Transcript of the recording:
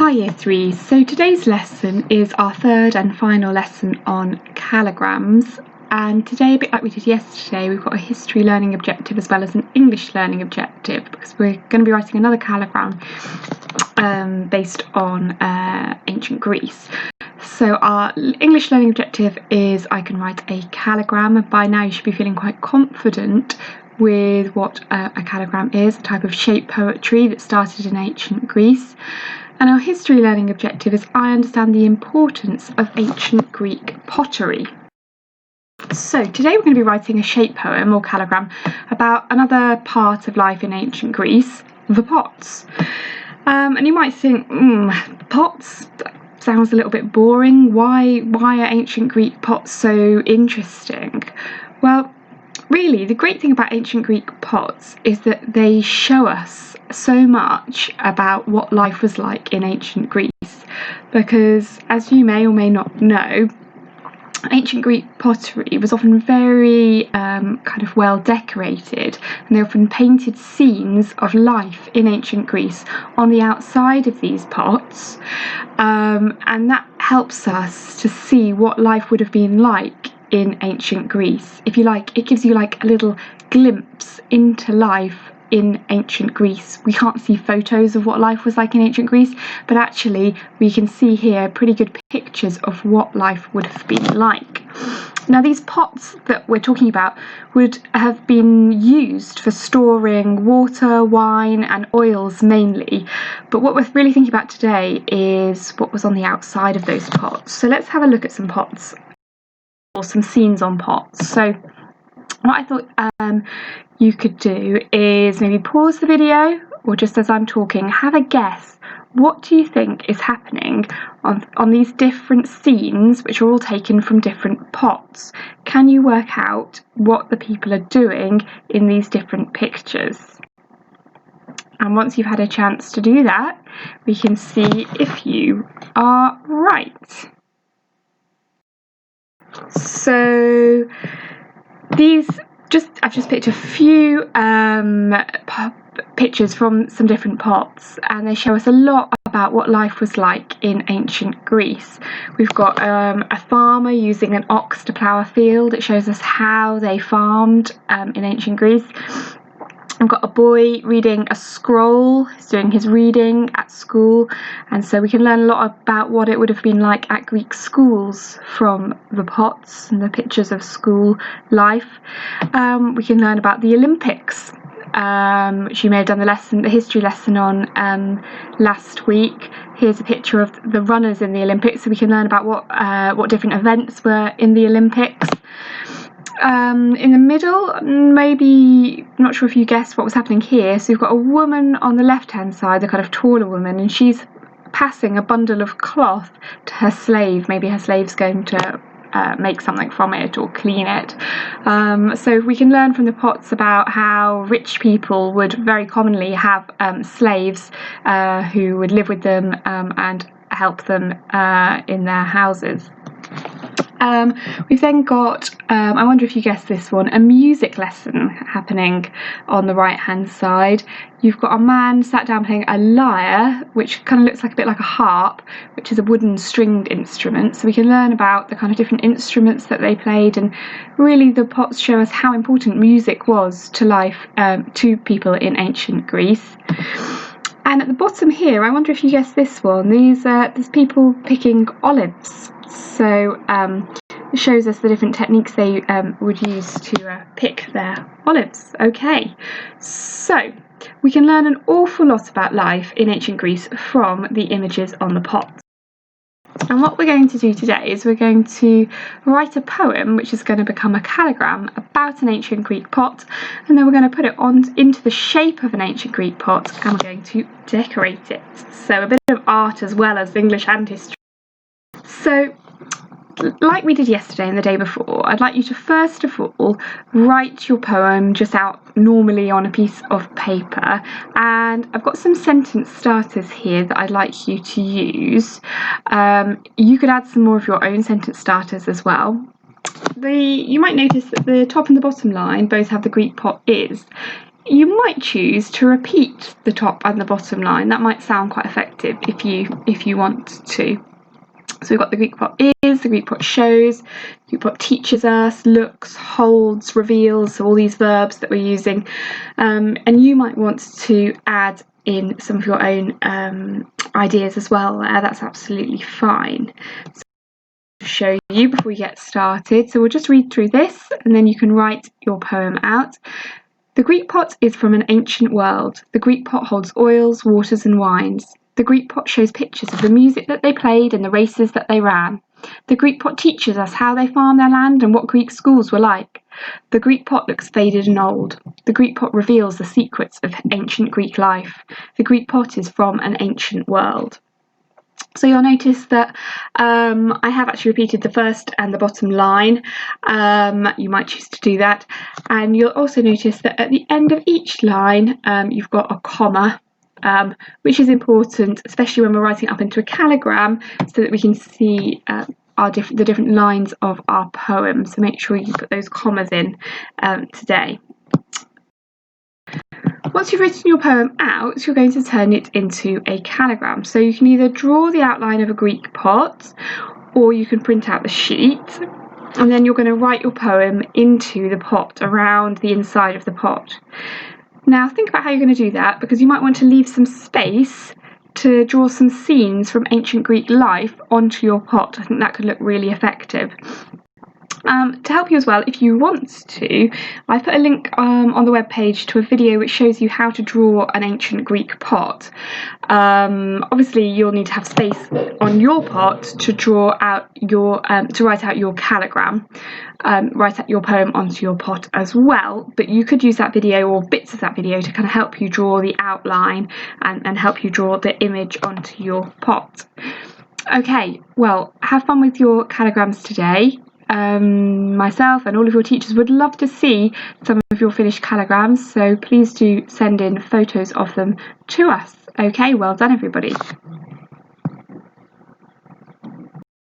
Hi Year 3, so today's lesson is our third and final lesson on calligrams, and today, a bit like we did yesterday, we've got a history learning objective as well as an English learning objective because we're going to be writing another calligram based on ancient Greece. So our English learning objective is I can write a calligram, and by now you should be feeling quite confident with what a calligram is, a type of shape poetry that started in ancient Greece. And our history learning objective is I understand the importance of ancient Greek pottery. So today we're going to be writing a shape poem or calligram about another part of life in ancient Greece, the pots. And you might think, pots? That sounds a little bit boring. Why are ancient Greek pots so interesting? Well, really, the great thing about ancient Greek pots is that they show us so much about what life was like in ancient Greece, because as you may or may not know, ancient Greek pottery was often very kind of well decorated, and they often painted scenes of life in ancient Greece on the outside of these pots, and that helps us to see what life would have been like in ancient Greece. If you like, it gives you like a little glimpse into life in ancient Greece. We can't see photos of what life was like in ancient Greece, but actually we can see here pretty good pictures of what life would have been like. Now, these pots that we're talking about would have been used for storing water, wine and oils mainly, but what we're really thinking about today is what was on the outside of those pots. So let's have a look at some pots or some scenes on pots. So what I thought you could do is maybe pause the video, or just as I'm talking, have a guess. What do you think is happening on these different scenes, which are all taken from different pots? Can you work out what the people are doing in these different pictures? And once you've had a chance to do that, we can see if you are right. So I've just picked a few pictures from some different pots, and they show us a lot about what life was like in ancient Greece. We've got a farmer using an ox to plough a field. It shows us how they farmed in ancient Greece. I've got a boy reading a scroll. He's doing his reading at school, and so we can learn a lot about what it would have been like at Greek schools from the pots and the pictures of school life. We can learn about the Olympics, which you may have done the history lesson on last week. Here's a picture of the runners in the Olympics, so we can learn about what different events were in the Olympics. In the middle, maybe, I'm not sure if you guessed what was happening here. So you've got a woman on the left-hand side, the kind of taller woman, and she's passing a bundle of cloth to her slave. Maybe her slave's going to make something from it or clean it. So we can learn from the pots about how rich people would very commonly have slaves who would live with them and help them in their houses. We've then got, I wonder if you guessed this one, a music lesson happening on the right hand side. You've got a man sat down playing a lyre, which kind of looks like a bit like a harp, which is a wooden stringed instrument. So we can learn about the kind of different instruments that they played, and really the pots show us how important music was to life, to people in ancient Greece. And at the bottom here, I wonder if you guessed this one. There's people picking olives. So it shows us the different techniques they would use to pick their olives. Okay, so we can learn an awful lot about life in ancient Greece from the images on the pots. And what we're going to do today is we're going to write a poem which is going to become a calligram about an ancient Greek pot, and then we're going to put it into the shape of an ancient Greek pot, and we're going to decorate it. So a bit of art as well as English and history. So, like we did yesterday and the day before, I'd like you to first of all write your poem just out normally on a piece of paper, and I've got some sentence starters here that I'd like you to use. You could add some more of your own sentence starters as well. You might notice that the top and the bottom line both have the Greek pot is. you might choose to repeat the top and the bottom line. That might sound quite effective if you want to. So we've got the Greek pot is, the Greek pot shows, the Greek pot teaches us, looks, holds, reveals, so all these verbs that we're using. And you might want to add in some of your own ideas as well. That's absolutely fine. So I'll show you before we get started. So we'll just read through this and then you can write your poem out. The Greek pot is from an ancient world. The Greek pot holds oils, waters and wines. The Greek pot shows pictures of the music that they played and the races that they ran. The Greek pot teaches us how they farmed their land and what Greek schools were like. The Greek pot looks faded and old. The Greek pot reveals the secrets of ancient Greek life. The Greek pot is from an ancient world. So you'll notice that I have actually repeated the first and the bottom line. You might choose to do that. And you'll also notice that at the end of each line, you've got a comma. Which is important, especially when we're writing up into a calligram, so that we can see the different lines of our poem. So make sure you put those commas in today. Once you've written your poem out, you're going to turn it into a calligram. So you can either draw the outline of a Greek pot, or you can print out the sheet, and then you're going to write your poem into the pot, around the inside of the pot. Now think about how you're going to do that, because you might want to leave some space to draw some scenes from ancient Greek life onto your pot. I think that could look really effective. To help you as well, if you want to, I put a link on the webpage to a video which shows you how to draw an ancient Greek pot. Obviously, you'll need to have space on your pot to draw out your to write out your calligram, write out your poem onto your pot as well. But you could use that video or bits of that video to kind of help you draw the outline and help you draw the image onto your pot. Okay, well, have fun with your calligrams today. Myself and all of your teachers would love to see some of your finished calligrams, so please do send in photos of them to us. Okay, well done everybody.